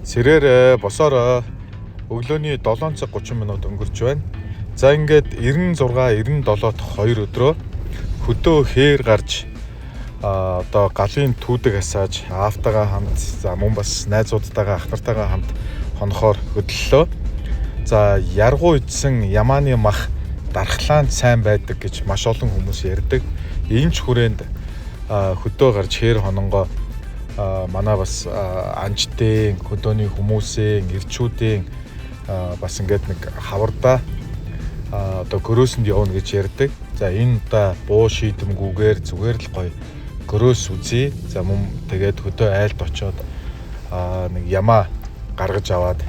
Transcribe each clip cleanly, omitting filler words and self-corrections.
Сэрээр босоор өглөөний 7 цаг 30 минут өнгөрч байна. За ингээд 96 97 дахь 2 өдрөө хөдөө хээр гарч одоо галын түүдэг асааж аавтайгаа хамт за мөн бас найзуудтайгаа ах нартайгаа хамт хонохоор хөдлөлөө. За яргуу идсэн ямааны мах дархлаанд сайн байдаг гэж маш олон хүмүүс ярьдаг. Энэ ч хүрээнд хөдөө гарч хээр хононгоо манай бас анчтын хөдөөний хүмүүсийн ирчүүдийн бас ингээд нэг хавардаа одоо гөрөөсөнд явна гэж ярьдаг. За энэ удаа буу шийдэмгүйгээр зүгээр л гоё гөрөөс үзье. За мөн тэгээд хөдөө айлд очоод нэг ямаа гаргаж аваад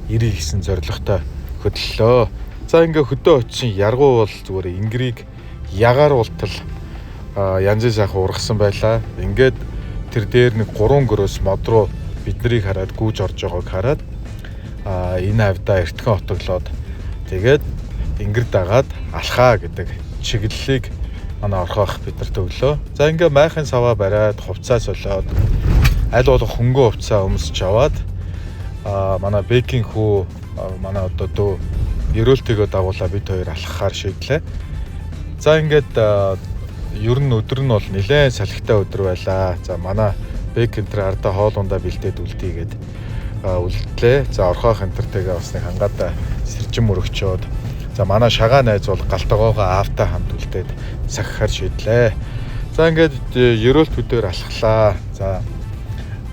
ирэх гэсэн зорилготой хөдлөлөө. За ингээ хөдөө очисон яргуу бол зүгээр ингрийг ягаар ултал янзын сайхан ургасан байлаа. Ингээд тэр дээр нэг 3 гөрөөс мод руу биднийг хараад гүйж орж байгааг хараад энэ хавьдаа эртхэн отоглоод тэгээд ингэр дагаад алхаа гэдэг чиглэлийг манай орхоох бидэрт өглөө. За ингээ майхын саваа бариад хувцас солиод аль болох хөнгөө хувцаа өмсч аваад манай бэкинг хүү манай одоо дөө ерөөлтөөгөө дагуулаа бид хоёр алхахаар шийдлээ. За ингээд ер нь өдөр нь бол нэлээд салхитай өдөр байлаа. За манай бэк энтер ардаа хоолундаа бэлдээд үлдээгээд үлдлээ. За орхоох энтертэйгээ бас нэг хангаатаа сэржим өргөчөөд за манай шагаа найз бол галтгоогоо аавтай хамт үлдээд сахихаар шийдлээ. За ингээд ерөөлт өдөр алхлаа. За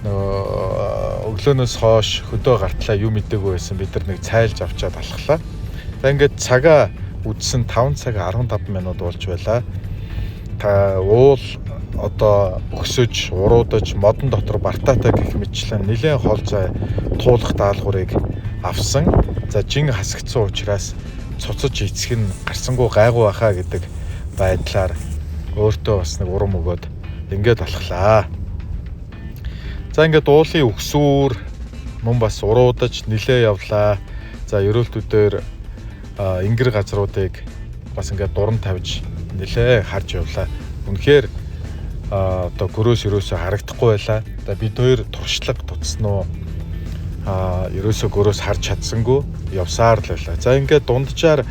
өглөөнөөс хойш хөдөө гартлаа юу мэдээгүй байсан бид нар нэг цайлж авчаад алхлаа. За ингээд цагаа үдсэн 5 цаг 15 минут болж байлаа. Та уул одоо өгсөж, уруудаж, модон дотор бартаатай гэх мэтчлэн нэлээд хол зай туулах даалгаврыг авсан. За жин хасагдсан учраас цуцаж эцэг нь гарсангүй гайгүй байхаа гэдэг байдлаар өөртөө бас нэг урам өгөөд ингээд алхлаа. За ингээд уулын өгсүүр мөн бас уруудаж нилээ явлаа. За ерөөлтүүдээр ингэр газруудыг бас ингээд дуран тавьж нилээ харж явлаа. Үнэхээр одоо гөрөөс ерөөсөө харагдахгүй байлаа. За бид хоёр туршлага тутсан уу? Ерөөсөө гөрөөс харж чадсангүй явсаар л байлаа. За ингээд дунджаар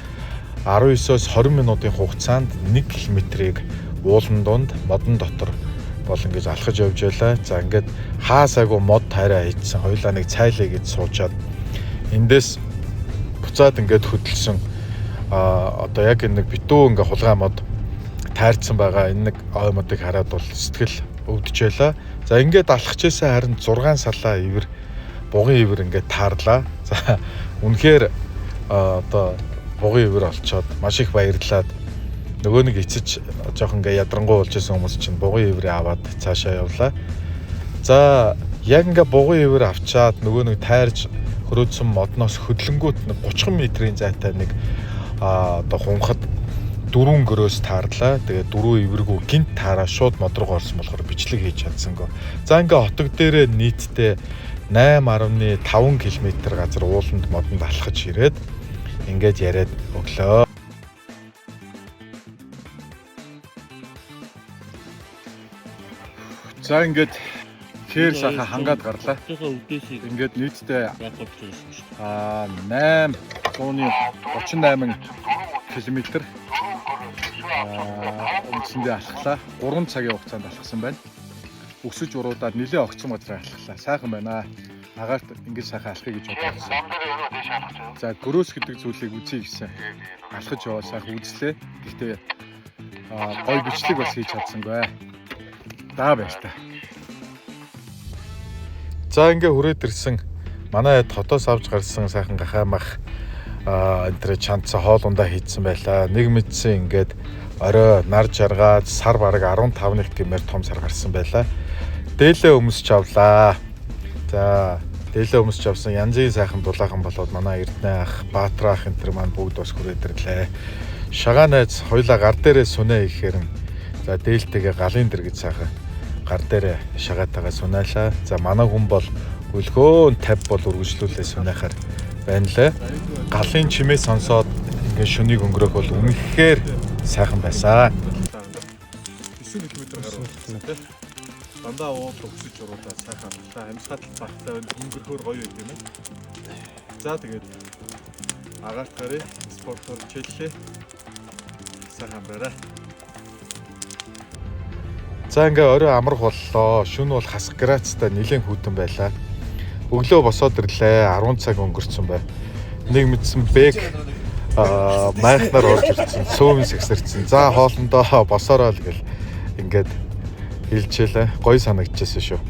19-оос 20 минутын хугацаанд 1 км-ийг уулан дунд модон дотор бол ингэж алхаж явж байлаа. За ингээд хаасаагүй мод тайраа хийцэн хоёлаа нэг цайлаа гэж суучаад эндээс буцаад ингээд хөдөлсөн одоо яг энэ нэг битүү ингээ хулгай мод тайрцсан байгаа энэ нэг ой модыг хараад бол сэтгэл өвдөжээлээ. За ингээд алхажээсээ харин 6 салаа ивэр бугын ивэр ингээд таарлаа. За үнэхээр одоо бугын ивэр олцоод маш их баярлаад нөгөө нэг эцэж жоох ингээ ядрангуй болж исэн хүмүүс чинь бугын иврээ аваад цаашаа явлаа. За яг ингээ бугын ивэр авчаад нөгөө нэг тайрж хөрөөдсөн модноос хөдлөнгүүт 30 метрийн зайтай нэг одоо хунхад 4 гөрөөс таарлаа. Тэгээ 4 ивэргүй гинт таараа шууд мод руу орсон болохоор бичлэг хийж чадсангүй. За ингээ хотог дээрээ нийтдээ 8.5 км газар ууланд модонд алхаж ирээд ингээд яриад өглөө. За ингээд хээр саха хангаад гарлаа. Ингээд нийтдээ 838 км үндсэндээ алхлаа. 3 цагийн хугацаанд алхсан байна. Өсөж уруудаад нэлээ огцсон газар алхлаа. Сайхан байна. Агаарт ингэж сайхан алхъя гэж бодсон. За гөрөөс гэдэг зүйлийг үзье гэсэн. Алхаж яваа сайхан үзлээ. Гэхдээ гоё бичлэг бас хийж чадсангүй. Даа байж та. За ингээ хүрээд ирсэн манай хотоос авч гарсан сайхан гахаамах энэ чанцаа хоолундаа хийдсэн байлаа. Нэг мэдсэн ингээд орой нар жаргаад сар бараг 15-ны гэмээр том сар гарсан байлаа. Дээлээ өмсч авлаа. За дээлээ өмсч авсан янзын сайхан дулаахан болоод манай Эрдэнэ ах, Баатар ах энэ маань бүгд бас хүрээд ирлээ. Шагаа найз хоёлаа гар дээрээ сүнэ ихээр за дээлтэйгээ галын дэргэд сайхан гар дээрээ шагаатайгаа сунаалаа. За манай хүн бол өлгөөн 50 бол үргэлжлүүлээ сунахаар байна лээ. Галын чимээ сонсоод ингээ шөнийг өнгөрөх бол үнэхээр сайхан байсан. 9 км гарсан тийм. Дандаа уул өгсөж уруулаад сайхан амтлаа. Амьсгал багтаа өнгөрөхөр гоё байт юм. За тэгээд агаарт гарыг спортоор хичээллээ. Сайхан барай. За ингээ орой амрах боллоо. Шөнө бол хасах градустай нэлээд хүйтэн байлаа. Өглөө босоод ирлээ. 10 цаг өнгөрцөн бай. Нэг мэдсэн бэг майхнаар орж ирсэн. Сөөмн сэгсэрсэн. За хоолндоо босоороо л гэл ингээд хэлжээлээ. Гоё санагдчихсэн шүү.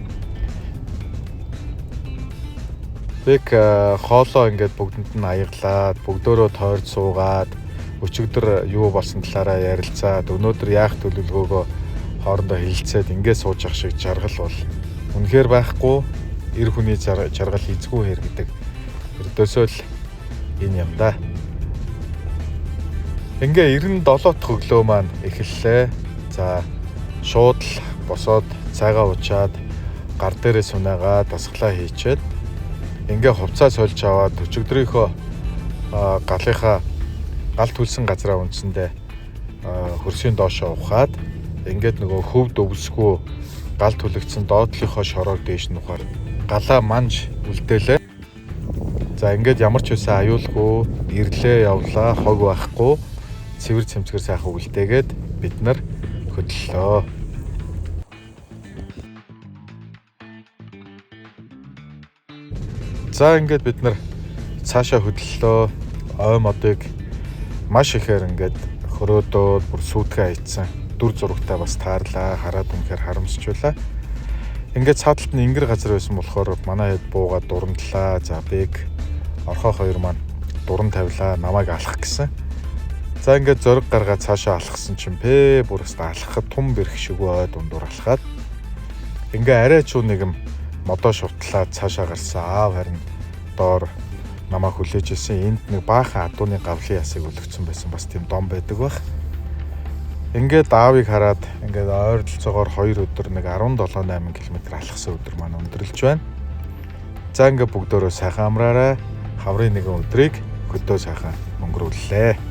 Бэг хоолоо ингээд бүгдэнд нь аяглаад, бүгдөө тойрд суугаад, өчигдөр юу болсон талаараа ярилцаад, өнөөдөр яах төлөвлөгөөгөө хоорондоо хэлэлцээд ингээд сууж ах шиг жаргал бол үнэхээр байхгүй. Эр хүний жаргал эзгүй хэр гэдэг ердөөсөө л энэ юм да. Ингээ 97 дахь өглөө маань эхэллээ. За шууд л босоод цайгаа уучаад гар дээрээ сунаагаа дасглаа хийчээд ингээ хувцас сольж аваад өчигдрийнхөө галынхаа гал түлсэн газраа унцсандээ хөрсийн доошоо ухаад ингээд нөгөө хөвд өвсгөө гал түлэгдсэн доотлийнхоо шороор дээш нь ухаар галаа манж үлдээлээ. За ингээд ямар ч үсэн аюулгүй ирлээ явлаа, хог байхгүй цэвэр цэмцгэр сайхан үлдээгээд бид нар хөдлөлөө. За ингээд бид нар цаашаа хөдлөлөө. Ой модыг маш ихээр ингээд хөрөөдөөд бүр сүйтгэн хийцэн. Дүр зурагтай бас таарлаа. Хараад үнэхээр харамсчлаа. Ингээд цааталт нь ингэр газар байсан болохоор манай хэд буугаад дурандлаа. За бэг орхоо хоёр маань дуран тавилаа. Намайг алах гэсэн. За ингээд зориг гаргаад цаашаа алхсан чинь бүр өстө алхахад тун бэрх шигөө дундуур алхаад ингээ арай чуу нэгэн модоо шувтлаад цаашаа гарсан. Аав харин доор намайг хүлээж ирсэн. Энд нэг баахан адууны гавлын ясыг өлгцсөн байсан. Бас тийм дом байдаг байх. Ингээд аавыг хараад ингээд ойролцоогоор 2 өдөр нэг 17-8 км алхсан өдөр маань өндөрлж байна. За ингээд бүгдөө сайхан амраарай. Хаврын нэгэн өдрийг хөдөө сайхан өнгөрүүллээ.